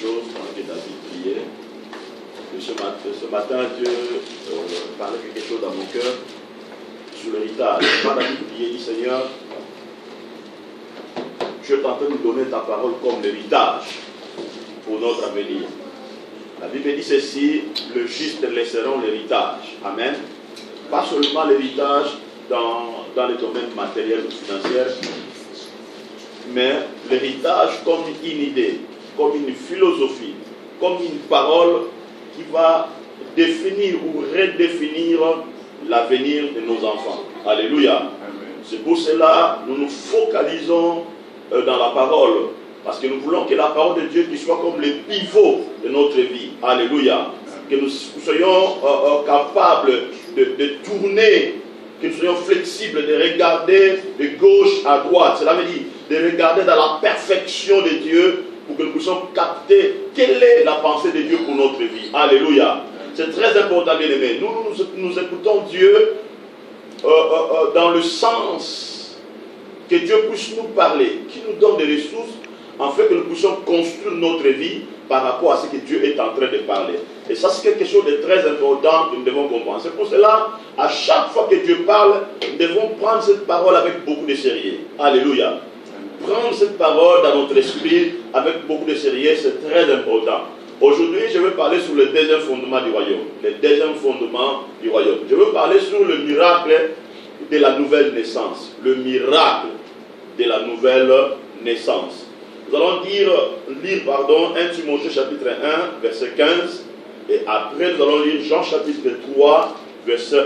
chose pendant que David priait. Ce matin, Dieu parlait quelque chose dans mon cœur sur l'héritage. Quand David priait, il dit Seigneur, je suis en train de nous donner ta parole comme l'héritage pour notre avenir. La Bible dit ceci, le juste laisseront l'héritage. Amen. Pas seulement l'héritage dans les domaines matériels ou financiers, mais l'héritage comme une idée, comme une philosophie, comme une parole qui va définir ou redéfinir l'avenir de nos enfants. Alléluia. C'est pour cela que nous nous focalisons dans la parole, parce que nous voulons que la parole de Dieu qui soit comme le pivot de notre vie. Alléluia. Que nous soyons capables de tourner, que nous soyons flexibles, de regarder de gauche à droite. Cela veut dire de regarder dans la perfection de Dieu pour que nous puissions capter quelle est la pensée de Dieu pour notre vie. Alléluia. C'est très important, bien aimé. Nous écoutons Dieu dans le sens que Dieu puisse nous parler, qui nous donne des ressources, afin que nous puissions construire notre vie par rapport à ce que Dieu est en train de parler. Et ça, c'est quelque chose de très important que nous devons comprendre. C'est pour cela, à chaque fois que Dieu parle, nous devons prendre cette parole avec beaucoup de sérieux. Alléluia. Prendre cette parole dans notre esprit avec beaucoup de sérieux, c'est très important. Aujourd'hui, je vais parler sur le deuxième fondement du royaume. Le deuxième fondement du royaume. Je veux parler sur le miracle de la nouvelle naissance. Le miracle de la nouvelle naissance. Nous allons lire 1 Timothée chapitre 1, verset 15. Et après, nous allons lire Jean chapitre 3, verset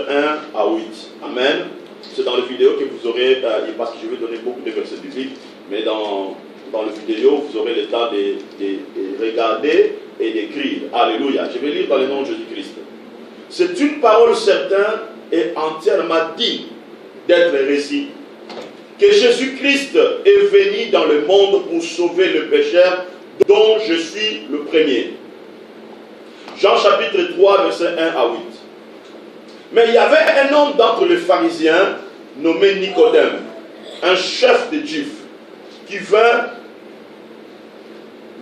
1 à 8. Amen. C'est dans la vidéo que vous aurez, parce que je vais donner beaucoup de versets bibliques, mais dans la vidéo, vous aurez le temps de regarder et d'écrire. Alléluia. Je vais lire dans le nom de Jésus-Christ. C'est une parole certaine et entièrement digne d'être récit. Que Jésus-Christ est venu dans le monde pour sauver le pécheur, dont je suis le premier. Jean chapitre 3, verset 1 à 8. Mais il y avait un homme d'entre les pharisiens, nommé Nicodème, un chef des Juifs, qui vint,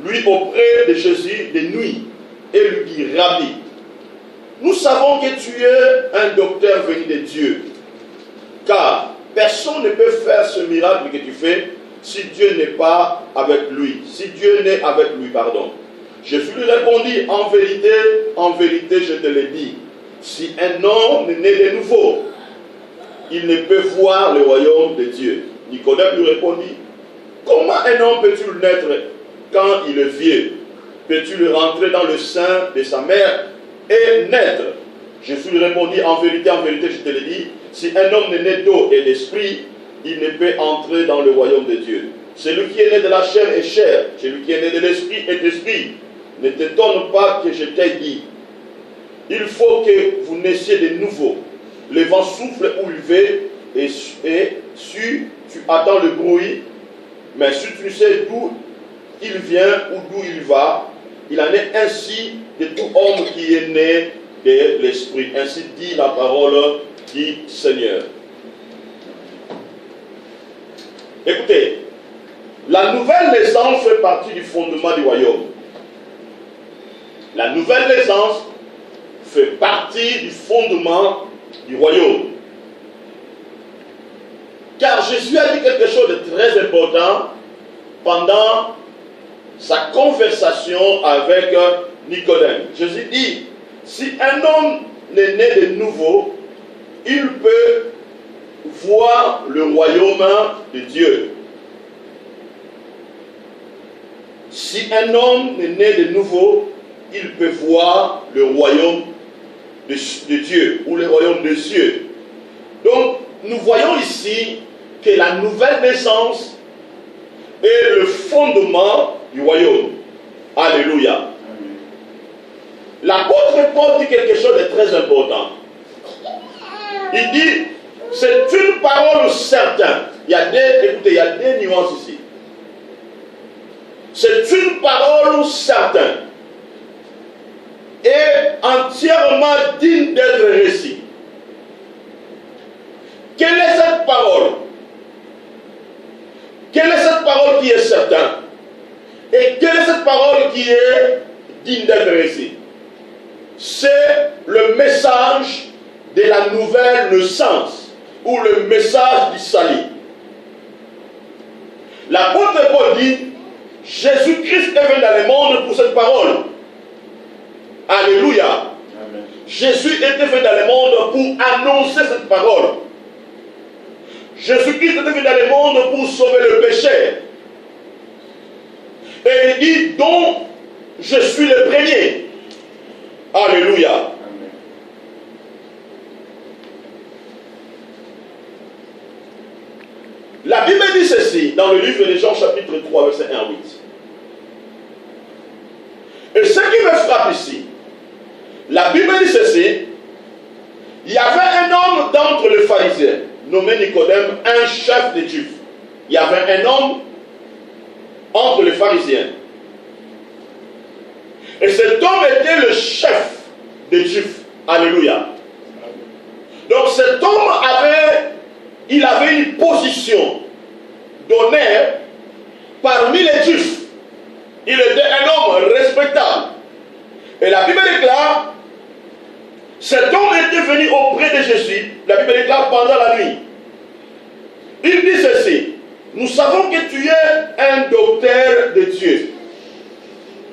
lui, auprès de Jésus de nuit, et lui dit, Rabbi, nous savons que tu es un docteur venu de Dieu, car personne ne peut faire ce miracle que tu fais si Dieu n'est pas avec lui. Si Dieu n'est avec lui, pardon. Jésus lui répondit, en vérité, je te le dis. Si un homme n'est né de nouveau, il ne peut voir le royaume de Dieu. Nicodème lui répondit, comment un homme peut-il naître quand il est vieux? Peut-il rentrer dans le sein de sa mère et naître? Jésus lui répondit, en vérité, je te le dis, si un homme n'est né d'eau et d'esprit, il ne peut entrer dans le royaume de Dieu. Celui qui est né de la chair est chair, celui qui est né de l'esprit est esprit. Ne t'étonne pas que je t'ai dit, il faut que vous naissiez de nouveau. Le vent souffle où il veut, et si tu attends le bruit, mais si tu sais d'où il vient ou d'où il va, il en est ainsi de tout homme qui est né de l'esprit. Ainsi dit la parole du Seigneur. Écoutez, la nouvelle naissance fait partie du fondement du royaume. La nouvelle naissance fait partie du fondement du royaume. Car Jésus a dit quelque chose de très important pendant sa conversation avec Nicodème. Jésus dit, si un homme n'est né de nouveau, il peut voir le royaume de Dieu. Si un homme est né de nouveau, il peut voir le royaume de Dieu ou le royaume des cieux. Donc, nous voyons ici que la nouvelle naissance est le fondement du royaume. Alléluia. L'apôtre Paul dit quelque chose de très important. Il dit, c'est une parole certaine. Écoutez, il y a des nuances ici. C'est une parole certaine et entièrement digne d'être récit. Quelle est cette parole? Quelle est cette parole qui est certaine? Et quelle est cette cette parole qui est digne d'être ici. C'est le message de la nouvelle naissance ou le message du salut. L'apôtre Paul dit, Jésus-Christ est venu dans le monde pour cette parole. Alléluia. Amen. Jésus était venu dans le monde pour annoncer cette parole. Jésus-Christ était venu dans le monde pour sauver le péché. Et il dit, donc, je suis le premier. Alléluia. Amen. La Bible dit ceci dans le livre de Jean chapitre 3 verset 1 à 8. Et ce qui me frappe ici, la Bible dit ceci, il y avait un homme d'entre les pharisiens, nommé Nicodème, un chef des Juifs. Il y avait un homme entre les pharisiens. Et cet homme était le chef des Juifs. Alléluia. Donc cet homme avait une position d'honneur parmi les Juifs. Il était un homme respectable. Et la Bible déclare, cet homme était venu auprès de Jésus, la Bible déclare pendant la nuit. Il dit ceci, nous savons que tu es un docteur de Dieu.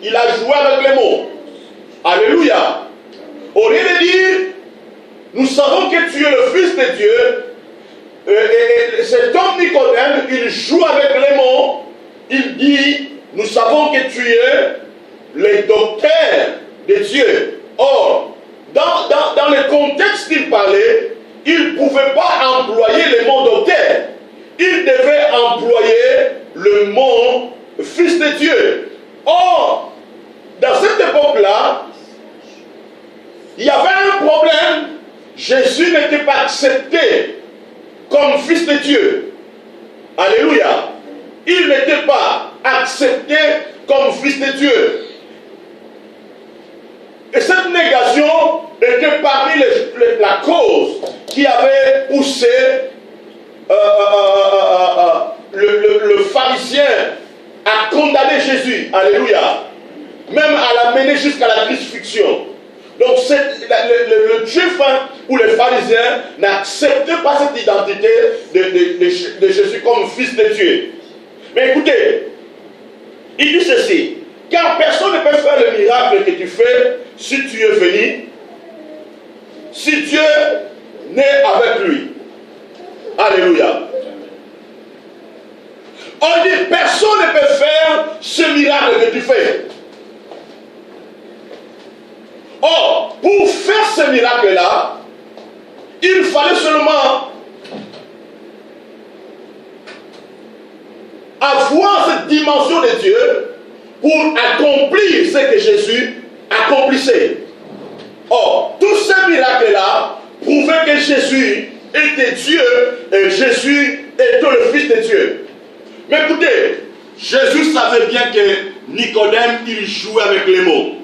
Il a joué avec les mots. Alléluia. Au lieu de dire, nous savons que tu es le Fils de Dieu, et cet homme Nicodème, il joue avec les mots, il dit, nous savons que tu es le docteur de Dieu. Or, dans le contexte qu'il parlait, il ne pouvait pas employer le mot docteur. Il devait employer le mot Fils de Dieu. Or, dans cette époque-là, il y avait un problème. Jésus n'était pas accepté comme Fils de Dieu. Alléluia. Il n'était pas accepté comme Fils de Dieu. Et cette négation était parmi la cause qui avait poussé le pharisien à condamner Jésus. Alléluia. Même à l'amener jusqu'à la crucifixion. Donc le juif ou les pharisiens n'acceptaient pas cette identité de Jésus comme Fils de Dieu. Mais écoutez, il dit ceci, car personne ne peut faire le miracle que tu fais si tu es venu, si Dieu n'est avec lui. Alléluia. On dit, personne ne peut faire ce miracle que tu fais. Or, pour faire ce miracle-là, il fallait seulement avoir cette dimension de Dieu pour accomplir ce que Jésus accomplissait. Or, tous ces miracles-là prouvaient que Jésus était Dieu et Jésus était le Fils de Dieu. Mais écoutez, Jésus savait bien que Nicodème, il jouait avec les mots.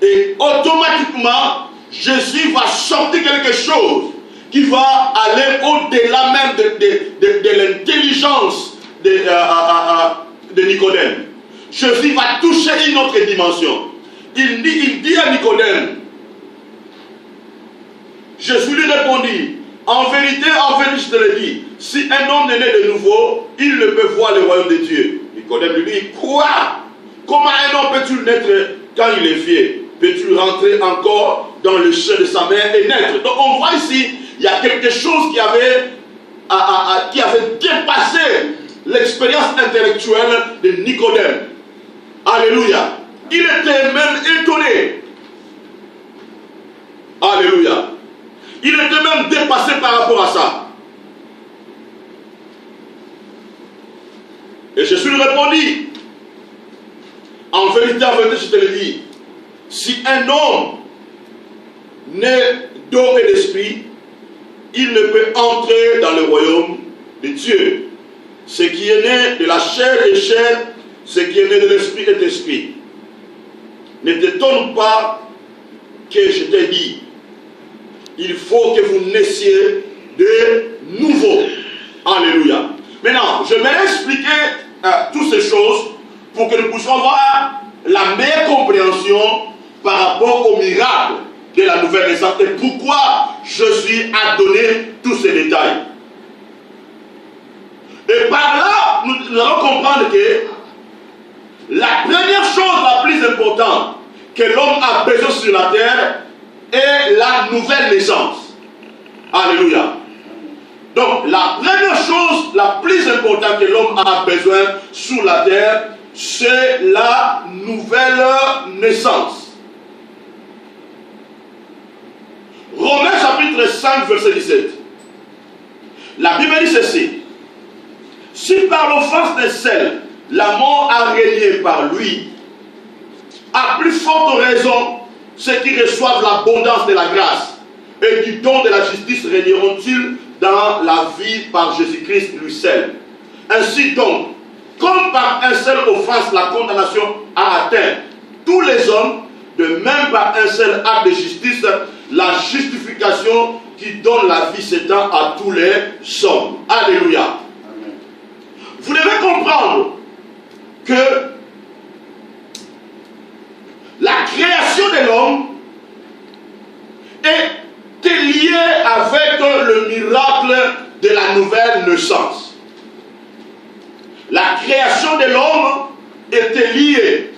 Et automatiquement, Jésus va sortir quelque chose qui va aller au-delà même de l'intelligence de Nicodème. Jésus va toucher une autre dimension. Il dit à Nicodème, Jésus lui répondit, en vérité, je te le dis, si un homme est né de nouveau, il ne peut voir le royaume de Dieu. Nicodème lui dit, quoi? Comment un homme peut-il naître quand il est vieux? Peux-tu rentrer encore dans le sein de sa mère et naître? Donc on voit ici, il y a quelque chose qui avait dépassé l'expérience intellectuelle de Nicodème. Alléluia. Il était même étonné. Alléluia. Il était même dépassé par rapport à ça. Et Jésus lui répondit, en vérité, je te le dis, si un homme naît d'eau et d'esprit, il ne peut entrer dans le royaume de Dieu. Ce qui est né de la chair est chair, ce qui est né de l'esprit est esprit. Ne t'étonne pas que je t'ai dit, il faut que vous naissiez de nouveau. Alléluia. Maintenant, je vais expliquer toutes ces choses pour que nous puissions avoir la meilleure compréhension par rapport au miracle de la nouvelle naissance et pourquoi je suis à donner tous ces détails. Et par là, nous allons comprendre que la première chose la plus importante que l'homme a besoin sur la terre est la nouvelle naissance. Alléluia. Donc, la première chose la plus importante que l'homme a besoin sur la terre, c'est la nouvelle naissance. Romains chapitre 5, verset 17. La Bible dit ceci. Si par l'offense d'un seul, la mort a régné par lui, à plus forte raison, ceux qui reçoivent l'abondance de la grâce et du don de la justice régneront-ils dans la vie par Jésus-Christ lui seul. Ainsi donc, comme par un seul offense la condamnation a atteint tous les hommes, de même par un seul acte de justice, la justification qui donne la vie s'étend à tous les hommes. Alléluia. Amen. Vous devez comprendre que la création de l'homme est liée avec le miracle de la nouvelle naissance. La création de l'homme était liée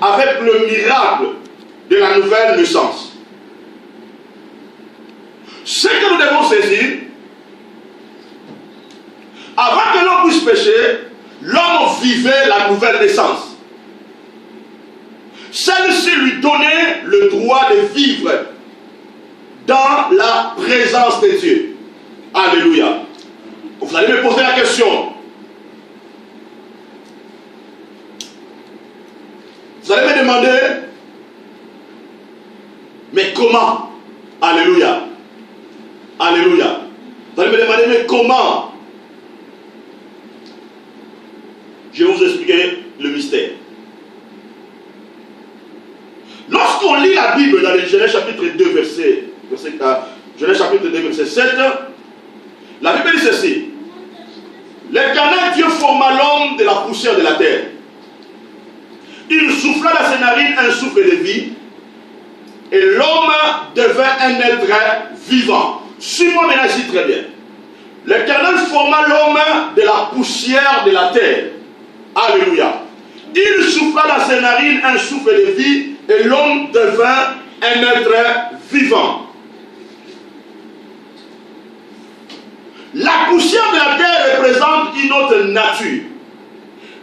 avec le miracle de la nouvelle naissance. Ce que nous devons saisir, avant que l'homme puisse pécher, l'homme vivait la nouvelle naissance. Celle-ci lui donnait le droit de vivre dans la présence de Dieu. Alléluia. Vous allez me poser la question. Vous allez me demander, mais comment? Alléluia. Alléluia. Vous allez me demander, mais comment? Je vais vous expliquer le mystère. Lorsqu'on lit la Bible dans le Genèse chapitre 2, Genèse chapitre 2, verset 7, la Bible dit ceci. L'Éternel Dieu forma l'homme de la poussière de la terre. Il souffla dans ses narines un souffle de vie, et l'homme devint un être vivant. Suis-moi maintenant ici très bien. L'Éternel forma l'homme de la poussière de la terre. Alléluia. Il souffla dans ses narines un souffle de vie, et l'homme devint un être vivant. La poussière de la terre représente une autre nature.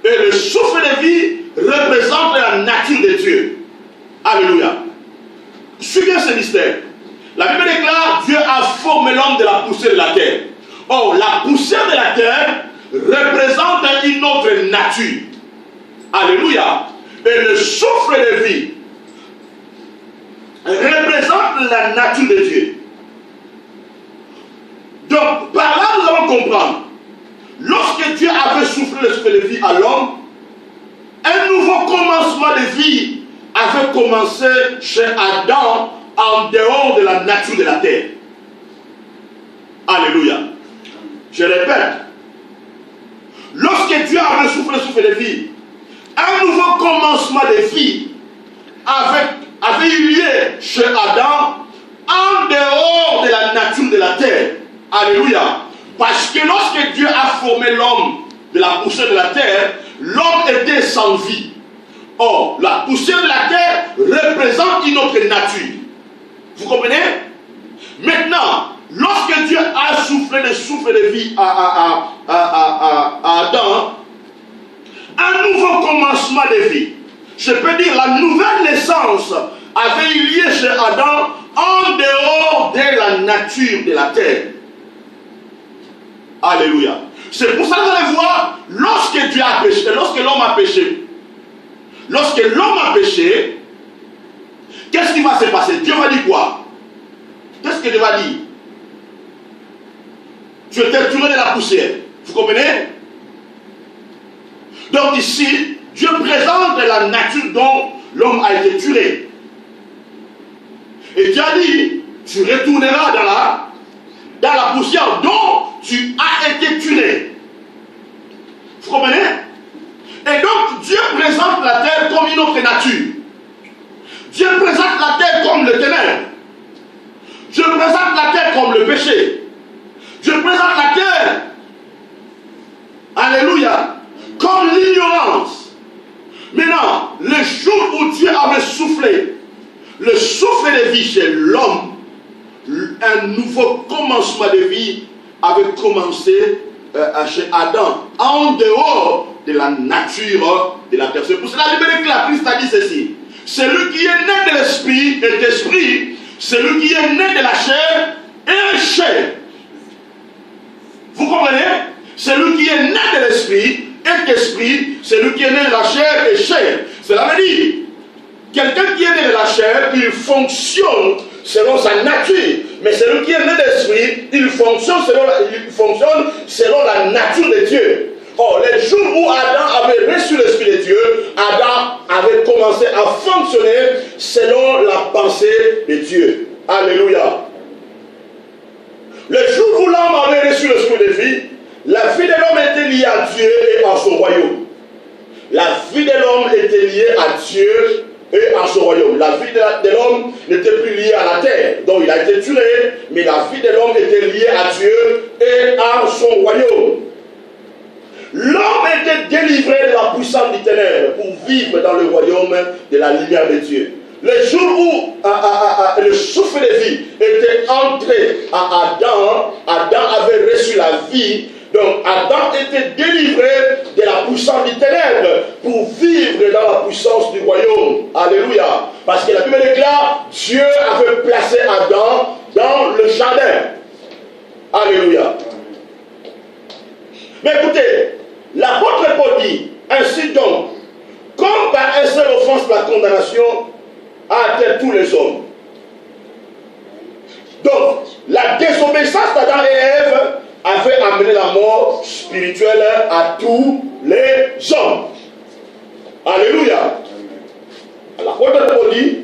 Et le souffle de vie représente la nature de Dieu. Alléluia. Suivez ce mystère. La Bible déclare, Dieu a formé l'homme de la poussière de la terre. Or, la poussière de la terre représente une autre nature. Alléluia. Et le souffle de vie représente la nature de Dieu. Donc, par là, nous allons comprendre. Lorsque Dieu avait soufflé le souffle de vie à l'homme, un nouveau commencement de vie avait commencé chez Adam en dehors de la nature de la terre. Alléluia. Je répète. Lorsque Dieu avait soufflé le souffle de vie, un nouveau commencement de vie avait eu lieu chez Adam en dehors de la nature de la terre. Alléluia. Parce que lorsque Dieu a formé l'homme de la poussière de la terre, l'homme était sans vie. Or, la poussière de la terre représente une autre nature. Vous comprenez? Maintenant, lorsque Dieu a soufflé le souffle de vie à Adam, un nouveau commencement de vie, je peux dire la nouvelle naissance avait eu lieu chez Adam en dehors de la nature de la terre. Alléluia. C'est pour ça que vous allez voir, lorsque Dieu a péché, lorsque l'homme a péché, qu'est-ce qui va se passer? Dieu va dire quoi? Qu'est-ce que Dieu va dire? Je t'ai tiré de la poussière. Vous comprenez? Donc ici, Dieu présente la nature dont l'homme a été tué. Et Dieu a dit, tu retourneras dans la poussière dont tu as été tué. Vous comprenez? Et donc Dieu présente présente la terre comme une autre nature. Dieu présente la terre comme le ténèbre. Dieu présente la terre comme le péché. Dieu présente la terre, alléluia, comme l'ignorance. Maintenant, le jour où Dieu avait soufflé, le souffle de vie chez l'homme, un nouveau commencement de vie avait commencé chez Adam, en dehors de la nature de la terre. C'est pour cela que la Christ a dit ceci: celui qui est né de l'esprit est esprit, celui qui est né de la chair est chair. Vous comprenez? Celui qui est né de l'esprit est esprit, celui qui est né de la chair est chair. Cela veut dire, quelqu'un qui est né de la chair, il fonctionne selon sa nature. Mais celui qui est né d'esprit, il fonctionne selon la nature de Dieu. Or, les jours où Adam avait reçu l'Esprit de Dieu, Adam avait commencé à fonctionner selon la pensée de Dieu. Alléluia. Le jour où l'homme avait reçu l'Esprit de vie, la vie de l'homme était liée à Dieu et à son royaume. La vie de l'homme était liée à Dieu et à son royaume. La vie de l'homme n'était plus liée à la terre, dont il a été tué, mais la vie de l'homme était liée à Dieu et à son royaume. L'homme était délivré de la puissance du ténèbre pour vivre dans le royaume de la lumière de Dieu. Le jour où le souffle de vie était entré à Adam, Adam avait reçu la vie. Donc Adam était délivré de la puissance du ténèbre pour vivre dans la puissance du royaume. Alléluia. Parce que la Bible déclare, Dieu avait placé Adam dans le jardin. Alléluia. Mais écoutez, l'apôtre Paul dit, ainsi donc, comme par un seul offense la condamnation a atteint tous les hommes. Donc, la désobéissance d'Adam et Ève avait amené la mort spirituelle à tous les hommes. Alléluia. L'apôtre Paul dit,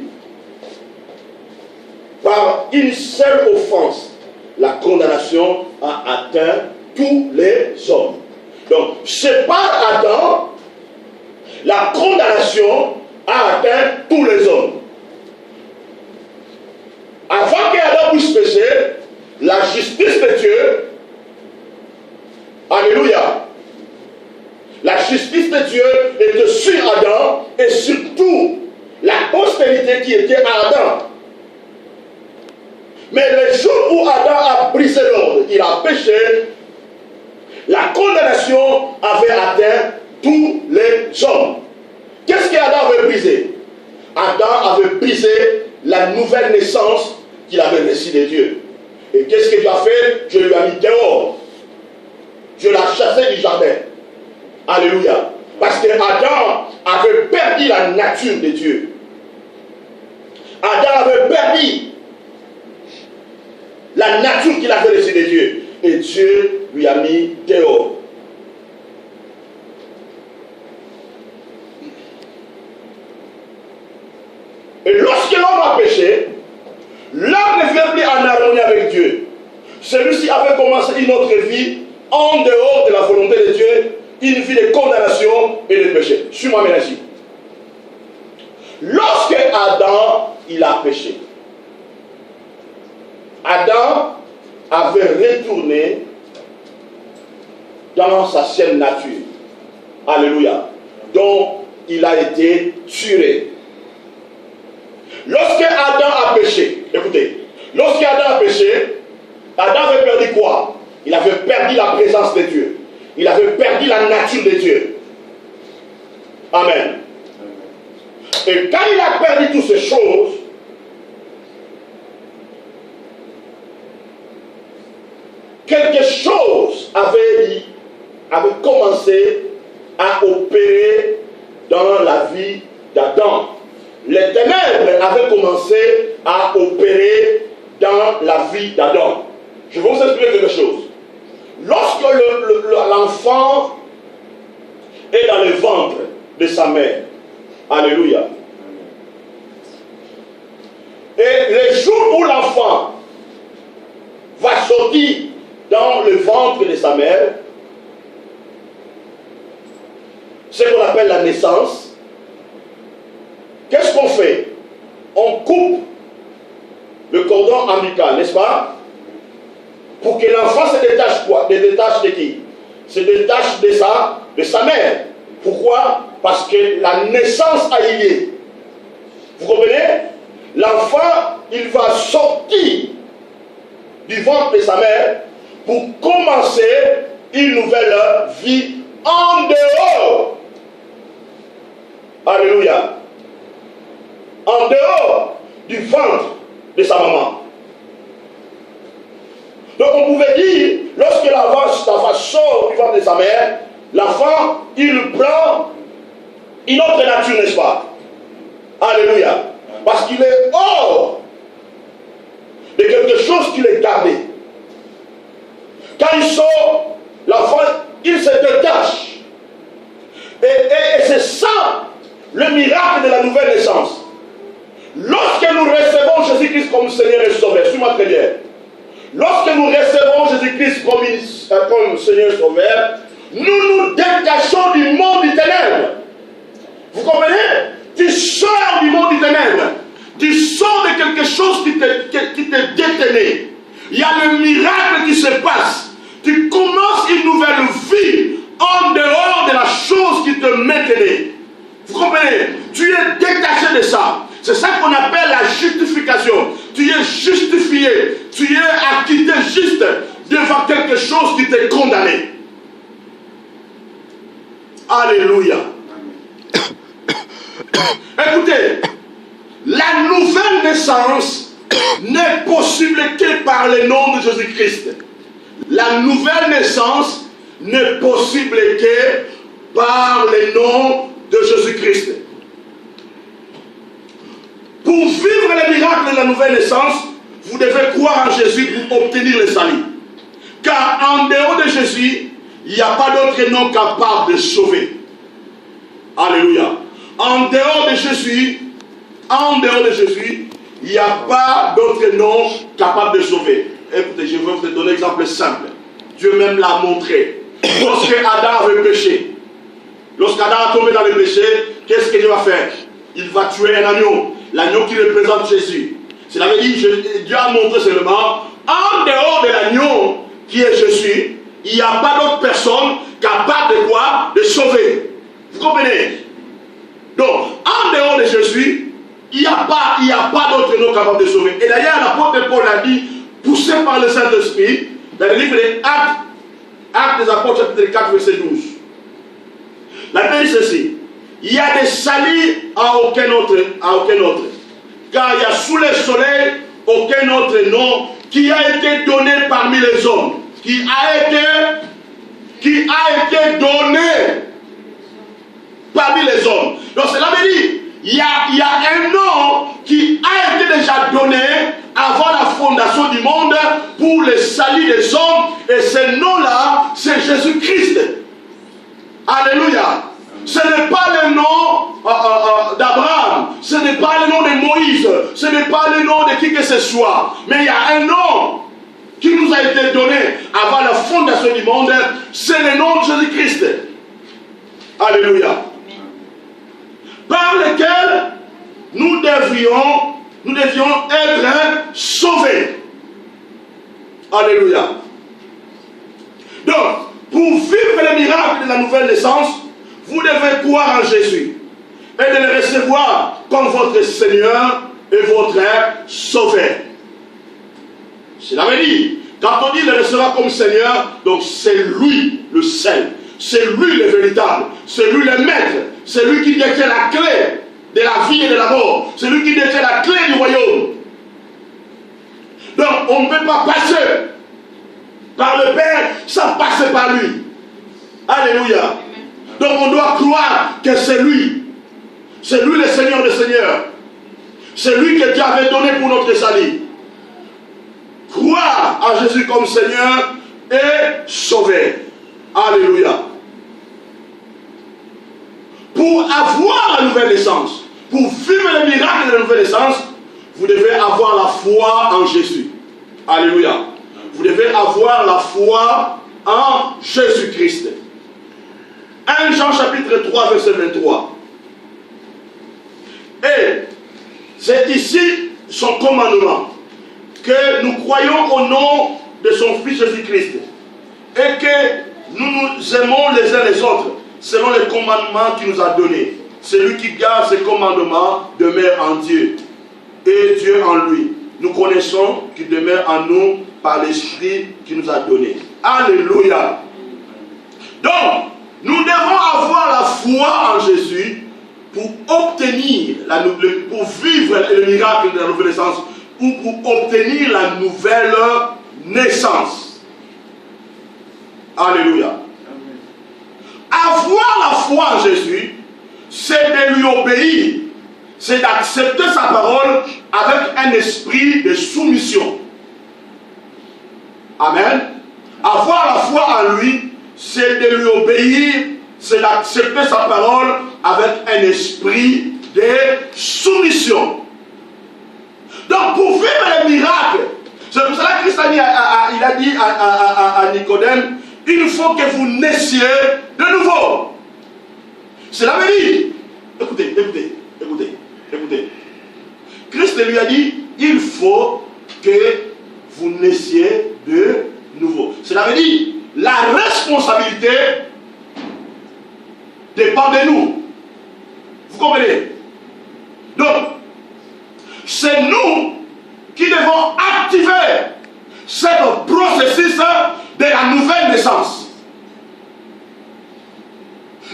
par une seule offense, la condamnation a atteint tous les hommes. Donc, c'est par Adam, la condamnation a atteint tous les hommes. Avant qu'Adam puisse pécher, la justice de Dieu, alléluia, la justice de Dieu était sur Adam et surtout la postérité qui était à Adam. Mais le jour où Adam a brisé l'ordre, il a péché, la condamnation avait atteint tous les hommes. Qu'est-ce qu'Adam avait brisé? Adam avait brisé la nouvelle naissance qu'il avait reçue de Dieu. Et qu'est-ce que Dieu a fait? Dieu lui a mis dehors. Dieu l'a chassé du jardin. Alléluia. Parce que Adam avait perdu la nature de Dieu. Adam avait perdu la nature qu'il avait reçue de Dieu. Et Dieu lui a mis dehors. Et lorsque l'homme a péché, l'homme ne vient plus en harmonie avec Dieu. Celui-ci avait commencé une autre vie en dehors de la volonté de Dieu, une vie de condamnation et de péché. Suis-moi maintenant ici. Lorsque Adam, il a péché, Adam avait retourné dans sa saine nature. Alléluia. Donc, il a été tué. Lorsque Adam a péché, écoutez, lorsque Adam a péché, Adam avait perdu quoi? Il avait perdu la présence de Dieu. Il avait perdu la nature de Dieu. Amen. Et quand il a perdu toutes ces choses, quelque chose avait commencé à opérer dans la vie d'Adam. Les ténèbres avaient commencé à opérer dans la vie d'Adam. Je vais vous expliquer quelque chose. Lorsque l'enfant est dans le ventre de sa mère, alléluia, et le jour où l'enfant va sortir dans le ventre de sa mère, ce qu'on appelle la naissance, cordon ombilical, n'est-ce pas? Pour que l'enfant se détache quoi? Se détache de qui? Se détache de sa mère. Pourquoi? Parce que la naissance a eu lieu. Vous comprenez? L'enfant, il va sortir du ventre de sa mère pour commencer une nouvelle vie en dehors. Alléluia. En dehors du ventre de sa maman. Donc on pouvait dire, lorsque l'enfant sort du ventre de sa mère, l'enfant, il prend une autre nature, n'est-ce pas? Alléluia. Parce qu'il est hors de quelque chose qu'il est gardé. Quand il sort, l'enfant, il se détache. Et c'est ça le miracle de la nouvelle naissance. Lorsque nous recevons Jésus-Christ comme Seigneur et Sauveur, suis-moi très bien. Lorsque nous recevons Jésus-Christ comme Seigneur et Sauveur, nous nous détachons du monde des ténèbres. Vous comprenez? Tu sors du monde des ténèbres. Tu sors de quelque chose qui te détenait. Il y a le miracle qui se passe. Tu commences une nouvelle vie en dehors de la chose qui te maintenait. Vous comprenez? Tu es détaché de ça. C'est ça qu'on appelle la justification. Tu es justifié. Tu es acquitté juste devant quelque chose qui t'est condamné. Alléluia. Écoutez, la nouvelle naissance n'est possible que par le nom de Jésus-Christ. La nouvelle naissance n'est possible que par le nom de Jésus-Christ. Pour vivre le miracle de la nouvelle naissance, vous devez croire en Jésus pour obtenir le salut. Car en dehors de Jésus, il n'y a pas d'autre nom capable de sauver. Alléluia. En dehors de Jésus, il n'y a pas d'autre nom capable de sauver. Écoutez, je vais vous donner un exemple simple. Dieu même l'a montré. Lorsque Adam avait péché, lorsqu'Adam a tombé dans le péché, qu'est-ce que Dieu va faire? Il va tuer un agneau. L'agneau qui représente Jésus. Cela veut dire, Dieu a montré seulement, en dehors de l'agneau qui est Jésus, il n'y a pas d'autre personne capable de quoi? De sauver. Vous comprenez? Donc, en dehors de Jésus, il n'y a pas d'autre nom capable de sauver. Et d'ailleurs, l'apôtre Paul a dit, poussé par le Saint-Esprit, dans le livre des Actes des Apôtres, chapitre 4, verset 12. La Bible dit ceci. Il y a des saluts à aucun autre. Car il y a sous le soleil aucun autre nom qui a été donné parmi les hommes. Qui a été donné parmi les hommes. Donc cela veut dire, il y a un nom qui a été déjà donné avant la fondation du monde pour le salut des hommes. Et ce nom-là, c'est Jésus-Christ. Alléluia. Ce n'est pas le nom d'Abraham, ce n'est pas le nom de Moïse, ce n'est pas le nom de qui que ce soit. Mais il y a un nom qui nous a été donné avant la fondation du monde, c'est le nom de Jésus-Christ. Alléluia. Par lequel nous devions être sauvés. Alléluia. Donc, pour vivre le miracle de la nouvelle naissance, vous devez croire en Jésus et de le recevoir comme votre Seigneur et votre Sauveur. Cela veut dire, quand on dit le recevoir comme Seigneur, donc c'est lui le seul, c'est lui le véritable, c'est lui le maître, c'est lui qui détient la clé de la vie et de la mort, c'est lui qui détient la clé du royaume. Donc on ne peut pas passer par le Père sans passer par lui. Alléluia. Donc on doit croire que c'est lui le Seigneur des Seigneurs, c'est lui que Dieu avait donné pour notre salut. Croire en Jésus comme Seigneur et Sauveur. Alléluia. Pour avoir la nouvelle naissance, pour vivre le miracle de la nouvelle naissance, vous devez avoir la foi en Jésus. Alléluia. Vous devez avoir la foi en Jésus-Christ. 1 Jean chapitre 3 verset 23. Et c'est ici son commandement, que que nous croyons au nom de son Fils Jésus-Christ et que nous nous aimons les uns les autres selon les commandements qu'il nous a donnés. Celui qui garde ses commandements demeure en Dieu et Dieu en lui. Nous connaissons qu'il demeure en nous par l'Esprit qu'il nous a donné. Alléluia. Donc, nous devons avoir la foi en Jésus pour obtenir, pour vivre le miracle de la nouvelle naissance ou pour obtenir la nouvelle naissance. Alléluia. Avoir la foi en Jésus, c'est de lui obéir, c'est d'accepter sa parole avec un esprit de soumission. Amen. Avoir la foi en lui, c'est de lui obéir, c'est d'accepter sa parole avec un esprit de soumission. Donc pour vivre les miracles, c'est pour cela que Christ a dit à Nicodème, il faut que vous naissiez de nouveau. Cela veut dire, écoutez. Christ lui a dit, il faut que vous naissiez de nouveau. Cela veut dire, la responsabilité dépend de nous. Vous comprenez? Donc, c'est nous qui devons activer ce processus de la nouvelle naissance.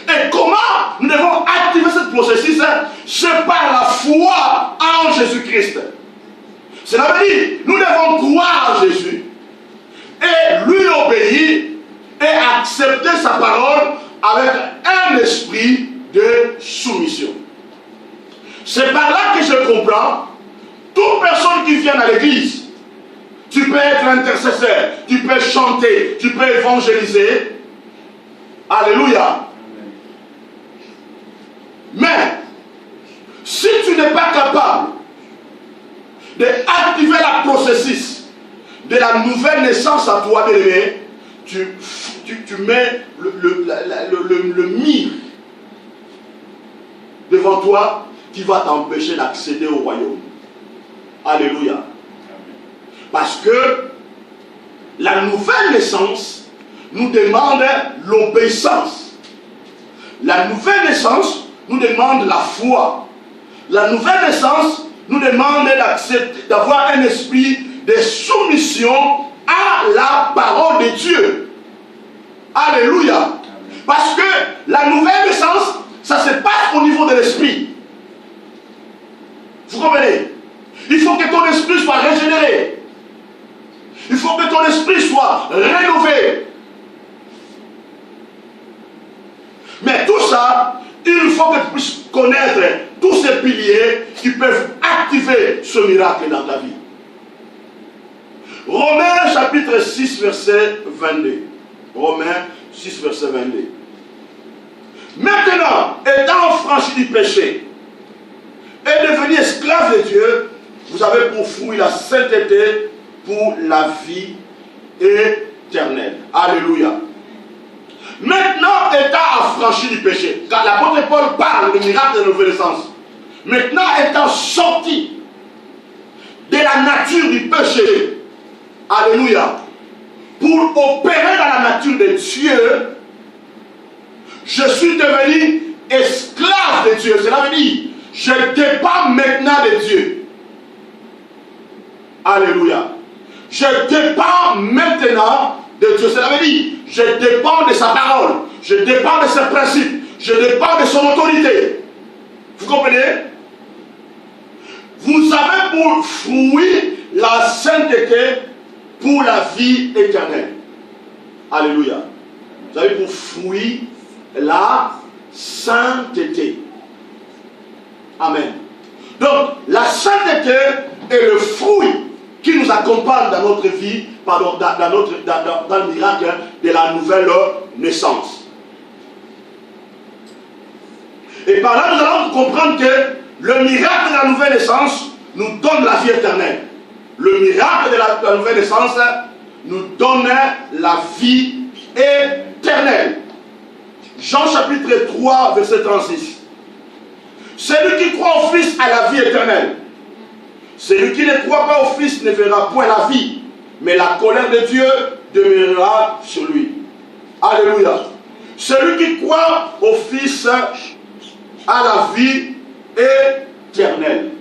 Et comment nous devons activer ce processus? C'est par la foi en Jésus-Christ. Cela veut dire, nous devons croire en Jésus et lui obéir et accepter sa parole avec un esprit de soumission. C'est par là que je comprends toute personne qui vient à l'église. Tu peux être intercesseur, tu peux chanter, tu peux évangéliser. Alléluia. Mais si tu n'es pas capable d'activer le processus de la nouvelle naissance à toi, bien-aimé, tu mets le mur devant toi qui va t'empêcher d'accéder au royaume. Alléluia. Parce que la nouvelle naissance nous demande l'obéissance. La nouvelle naissance nous demande la foi. La nouvelle naissance nous demande d'avoir un esprit de soumission à la parole de Dieu. Alléluia. Parce que la nouvelle naissance, ça se passe au niveau de l'esprit. Vous comprenez? Il faut que ton esprit soit régénéré. Il faut que ton esprit soit rénové. Mais tout ça, il faut que tu puisses connaître tous ces piliers qui peuvent activer ce miracle dans ta vie. Romains chapitre 6 verset 22. Romains 6 verset 22. Maintenant, étant franchi du péché et devenu esclave de Dieu, vous avez pour fruit la sainteté pour la vie éternelle. Alléluia. Maintenant, étant affranchi du péché, car l'apôtre Paul parle du miracle de la nouvelle naissance. Maintenant, étant sorti de la nature du péché, alléluia, pour opérer dans la nature de Dieu, je suis devenu esclave de Dieu. Cela veut dire, je dépends maintenant de Dieu. Alléluia. Je dépends maintenant de Dieu. Cela veut dire, je dépends de sa parole. Je dépends de ses principes. Je dépends de son autorité. Vous comprenez? Vous avez pour fruit la sainteté pour la vie éternelle. Alléluia. Vous avez pour fruit la sainteté. Amen. Donc, la sainteté est le fruit qui nous accompagne dans notre vie, pardon, dans le miracle de la nouvelle naissance. Et par là, nous allons comprendre que le miracle de la nouvelle naissance nous donne la vie éternelle. Le miracle de la nouvelle naissance nous donne la vie éternelle. Jean chapitre 3, verset 36. Celui qui croit au Fils a la vie éternelle. Celui qui ne croit pas au Fils ne verra point la vie, mais la colère de Dieu demeurera sur lui. Alléluia. Celui qui croit au Fils a la vie éternelle.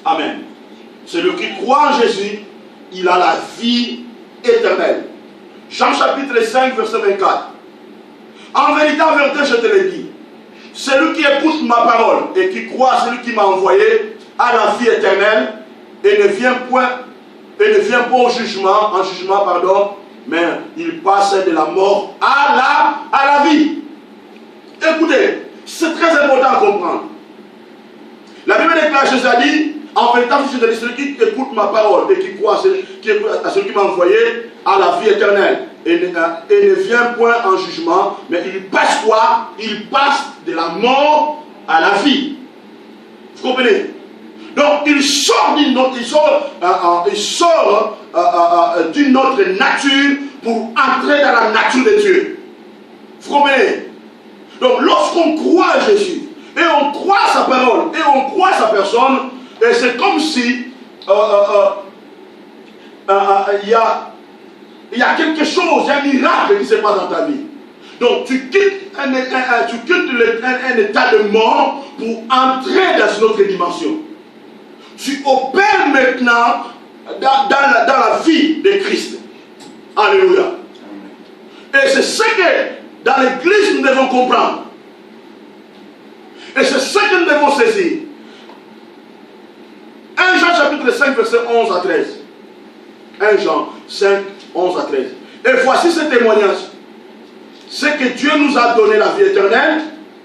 Amen. Celui qui croit en Jésus, il a la vie éternelle. Jean chapitre 5, verset 24. En vérité, je te le dis. Celui qui écoute ma parole et qui croit à celui qui m'a envoyé a la vie éternelle et ne vient pas au jugement, mais il passe de la mort à la vie. Écoutez, c'est très important à comprendre. La Bible déclare, Jésus a dit, en vérité, je te dis, celui qui écoute ma parole et qui croit à celui qui m'a envoyé a la vie éternelle et ne vient point en jugement, mais il passe quoi? Il passe de la mort à la vie. Vous comprenez? Donc il sort d'une autre, d'une autre nature pour entrer dans la nature de Dieu. Vous comprenez? Donc lorsqu'on croit à Jésus et on croit à sa parole et on croit à sa personne, et c'est comme si il y a quelque chose, il y a un miracle qui se passe dans ta vie. Donc tu quittes un état de mort pour entrer dans une autre dimension. Tu opères maintenant dans la vie de Christ. Alléluia. Et c'est ce que dans l'église nous devons comprendre. Et c'est ce que nous devons saisir. 1 Jean chapitre 5 verset 11 à 13. 1 Jean 5, 11 à 13. Et voici ce témoignage. C'est que Dieu nous a donné la vie éternelle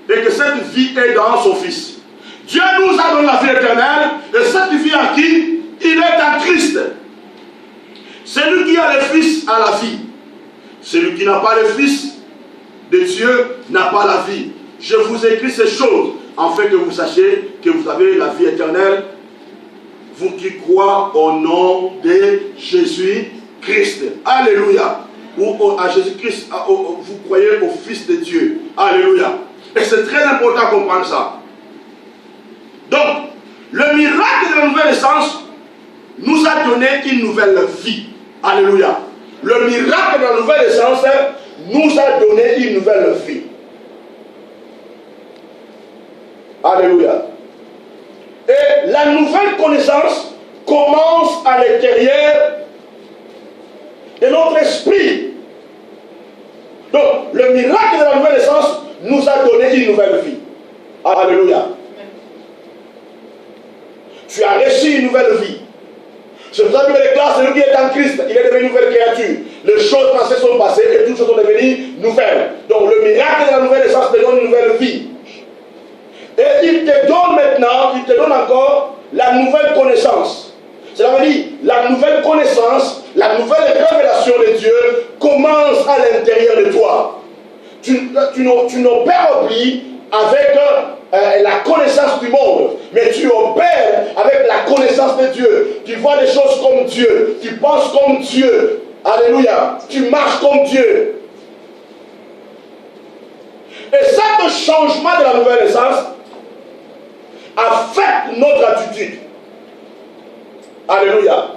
et que cette vie est dans son Fils. Dieu nous a donné la vie éternelle et cette vie en qui? Il est en Christ. Celui qui a le Fils a la vie. Celui qui n'a pas le Fils de Dieu n'a pas la vie. Je vous écris ces choses afin que vous sachiez que vous avez la vie éternelle, vous qui croyez au nom de Jésus-Christ. Alléluia. Ou à Jésus-Christ, vous croyez au Fils de Dieu. Alléluia. Et c'est très important de comprendre ça. Donc, le miracle de la nouvelle naissance nous a donné une nouvelle vie. Alléluia. Le miracle de la nouvelle naissance nous a donné une nouvelle vie. Alléluia. Et la nouvelle connaissance commence à l'intérieur de notre esprit. Donc, le miracle de la nouvelle naissance nous a donné une nouvelle vie. Alléluia. Tu as reçu une nouvelle vie. C'est pour ça que les classes, celui qui est en Christ, il est devenu une nouvelle créature. Les choses passées sont passées et toutes choses sont devenues nouvelles. Donc, le miracle de la nouvelle naissance te donne une nouvelle vie. Et il te donne maintenant, il te donne encore la nouvelle connaissance. Cela veut dire, la nouvelle connaissance, la nouvelle révélation de Dieu commence à l'intérieur de toi. Tu n'opères plus avec la connaissance du monde, mais tu opères avec la connaissance de Dieu. Tu vois les choses comme Dieu, tu penses comme Dieu. Alléluia. Tu marches comme Dieu. Et ce changement de la nouvelle naissance affecte notre attitude. Alléluia.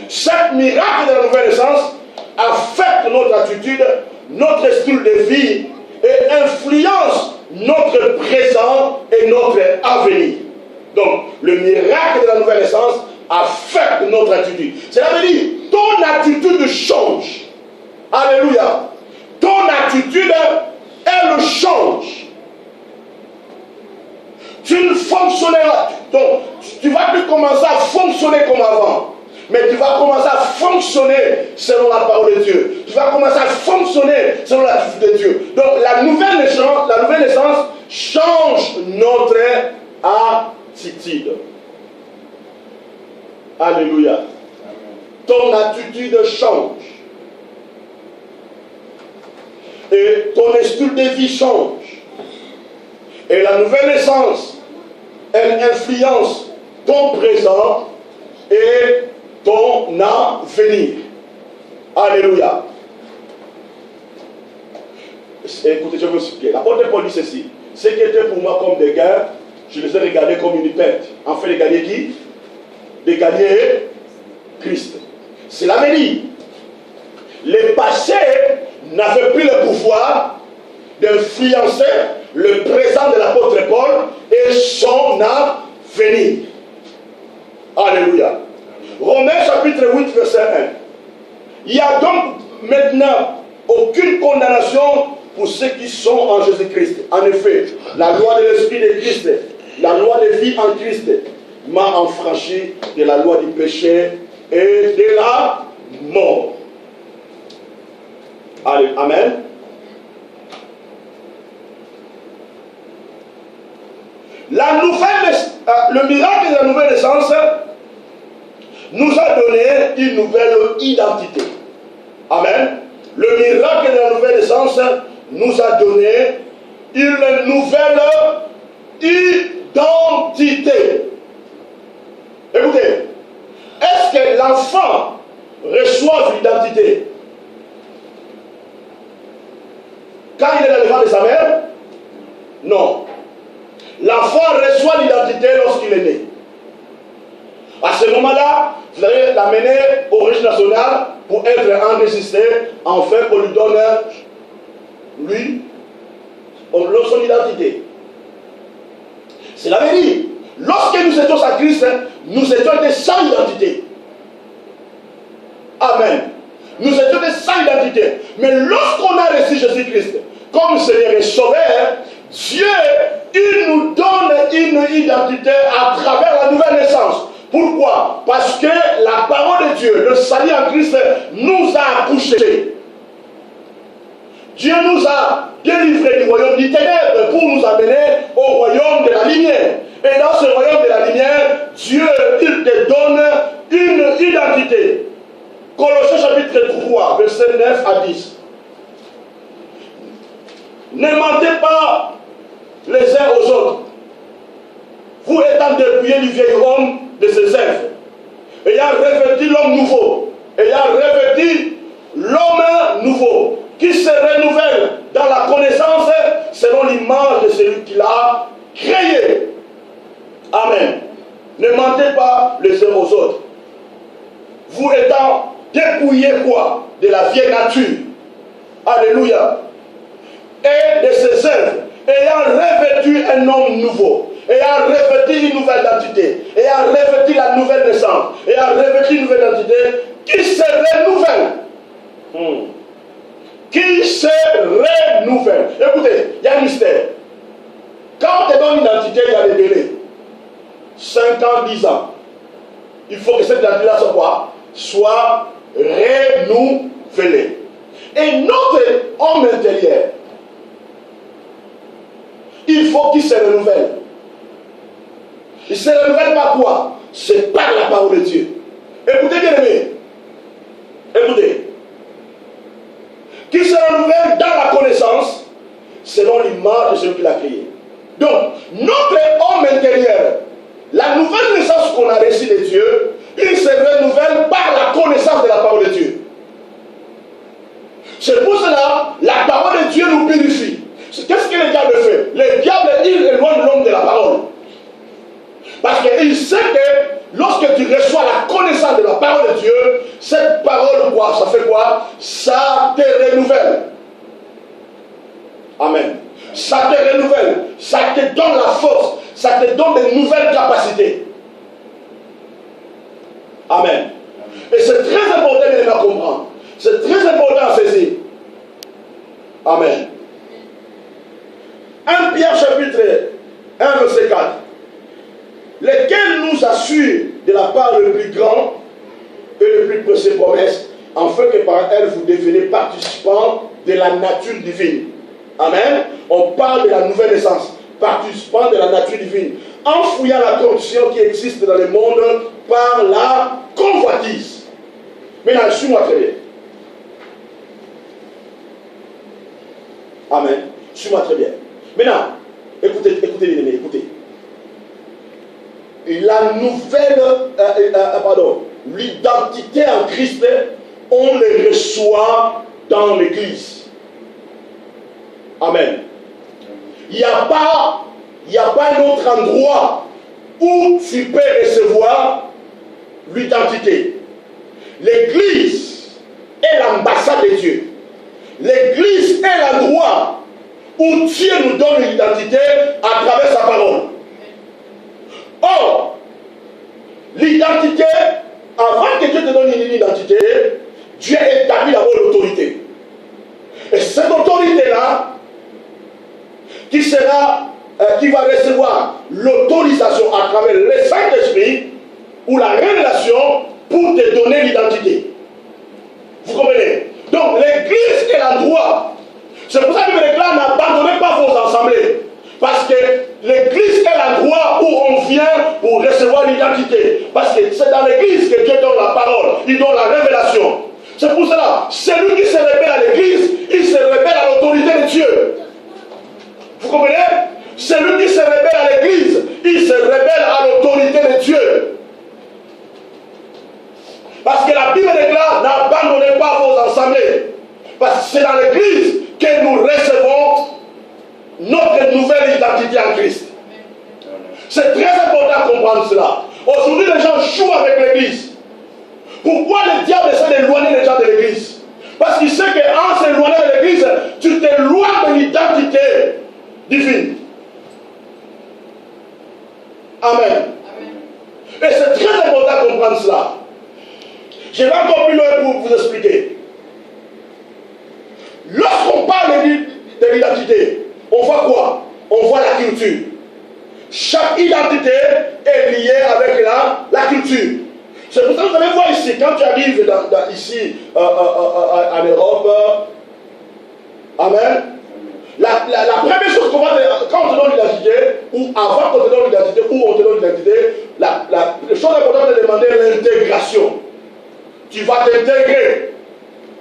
Chaque miracle de la nouvelle naissance affecte notre attitude, notre style de vie et influence notre présent et notre avenir. Donc, le miracle de la nouvelle naissance affecte notre attitude. Cela veut dire, ton attitude change. Alléluia. Ton attitude, elle change. Tu ne fonctionneras, donc tu ne vas plus commencer à fonctionner comme avant, mais tu vas commencer à fonctionner selon la parole de Dieu. Tu vas commencer à fonctionner selon l'attitude de Dieu. Donc la nouvelle naissance change notre attitude. Alléluia. Ton attitude change. Et ton esprit de vie change. Et la nouvelle naissance, elle influence ton présent et ton avenir. Alléluia. Écoutez, je veux vous expliquer. L'apôtre Paul dit ceci. Ce qui était pour moi comme des guerres, je les ai regardés comme une perte. En fait, de gagner qui? De gagner Christ. Cela veut dire, les passés n'avaient plus le pouvoir d'influencer le présent de l'apôtre Paul et son avenir. Alléluia. Romains chapitre 8, verset 1. Il n'y a donc maintenant aucune condamnation pour ceux qui sont en Jésus-Christ. En effet, la loi de l'Esprit de Christ, la loi de vie en Christ, m'a affranchi de la loi du péché et de la mort. Allez, amen. Le miracle de la nouvelle naissance nous a donné une nouvelle identité. Amen. Le miracle de la nouvelle naissance nous a donné une nouvelle identité. Écoutez, est-ce que l'enfant reçoit l'identité quand il est dans le ventre de sa mère? Non. L'enfant reçoit l'identité lorsqu'il est né. À ce moment-là, vous allez l'amener au registre national pour être enregistré, enfin qu'on lui donne, lui, son identité. Cela veut dire, lorsque nous étions à Christ, nous étions sans identité. Amen. Nous étions sans identité. Mais lorsqu'on a reçu Jésus-Christ comme Seigneur et Sauveur, Dieu, il nous donne une identité à travers la nouvelle naissance. Pourquoi? Parce que la parole de Dieu, le salut en Christ, nous a accouchés. Dieu nous a délivrés du royaume des ténèbres pour nous amener au royaume de la lumière. Et dans ce royaume de la lumière, Dieu, il te donne une identité. Colossiens chapitre 3, verset 9 à 10. Ne mentez pas les uns aux autres, vous étant dépouillés du vieil homme de ses œuvres, ayant revêtu l'homme nouveau, ayant revêtu l'homme nouveau, qui se renouvelle dans la connaissance selon l'image de celui qui l'a créé. Amen. Ne mentez pas les uns aux autres. Vous étant dépouillés quoi? De la vieille nature. Alléluia. Et de ses œuvres, ayant revêtu un homme nouveau, ayant revêtu une nouvelle identité, ayant revêtu la nouvelle naissance, ayant revêtu une nouvelle identité, qui se renouvelle. Qui se renouvelle. Écoutez, il y a un mystère. Quand on te donne une identité, il y a des délais. 5 ans, 10 ans. Il faut que cette identité-là soit quoi? Soit renouvelée. Et notre homme intérieur, il faut qu'il se renouvelle. Il ne se renouvelle par quoi? C'est par la parole de Dieu. Écoutez bien aimé. Écoutez. Qu'il se renouvelle dans la connaissance selon l'image de celui qui l'a créé. Donc, notre homme intérieur, la nouvelle naissance qu'on a reçue de Dieu, il se renouvelle par la connaissance de la parole de Dieu. C'est pour cela, la parole de Dieu nous purifie. Qu'est-ce que le diable fait? Le diable, il éloigne l'homme de la parole. Parce qu'il sait que lorsque tu reçois la connaissance de la parole de Dieu, cette parole, quoi, ça fait quoi? Ça te renouvelle. Amen. Ça te renouvelle. Ça te donne la force. Ça te donne de nouvelles capacités. Amen. Et c'est très important de le comprendre. C'est très important à saisir. Amen. 1 Pierre chapitre 1 verset 4. Lesquels nous assurent de la part le plus grand et le plus précieux promesse, afin que par elle vous devenez participants de la nature divine. Amen. On parle de la nouvelle naissance, participants de la nature divine, en fouillant la corruption qui existe dans le monde par la convoitise. Maintenant, suis-moi très bien. Amen. Suis-moi très bien. Maintenant, écoutez les amis, écoutez. La nouvelle, l'identité en Christ, on le reçoit dans l'Église. Amen. Il n'y a pas il n'y a pas un autre endroit où tu peux recevoir l'identité. L'Église est l'ambassade de Dieu. L'Église est l'endroit où Dieu nous donne l'identité à travers sa parole. Or, l'identité, avant que Dieu te donne une identité, Dieu établit d'abord l'autorité. Et cette autorité-là, qui va recevoir l'autorisation à travers le Saint-Esprit ou la révélation pour te donner l'identité. Vous comprenez? Donc l'Église est l'endroit. C'est pour ça que les déclare, n'abandonnez pas vos assemblées. Parce que l'Église est l'endroit où on vient pour recevoir l'identité. Parce que c'est dans l'Église que Dieu donne la parole, il donne la révélation. C'est pour cela, celui qui se révèle à l'Église, il se révèle à l'autorité de Dieu. Vous comprenez? Celui qui se révèle à l'Église, il se révèle à l'autorité de Dieu. Parce que la Bible déclare, n'abandonnez pas vos assemblées. Parce que c'est dans l'Église que nous recevons notre nouvelle identité en Christ. C'est très important de comprendre cela. Aujourd'hui, les gens jouent avec l'Église. Pourquoi le diable essaie d'éloigner les gens de l'Église? Parce qu'il sait qu'en s'éloignant de l'Église, tu t'éloignes de l'identité divine. Amen. Et c'est très important de comprendre cela. Je vais encore plus loin pour vous expliquer. Lorsqu'on parle de l'identité, on voit quoi? On voit la culture. Chaque identité est liée avec la culture. C'est pour ça que vous allez voir ici, quand tu arrives ici en Europe, amen, la première chose qu'on va dire, quand on te donne l'identité, ou avant qu'on te donne l'identité, ou on te donne l'identité, la chose importante est de demander l'intégration. Tu vas t'intégrer.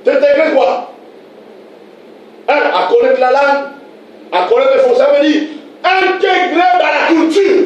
T'intégrer quoi? À connaître la langue, à connaître les fonctions, ça veut dire intégrer dans la culture.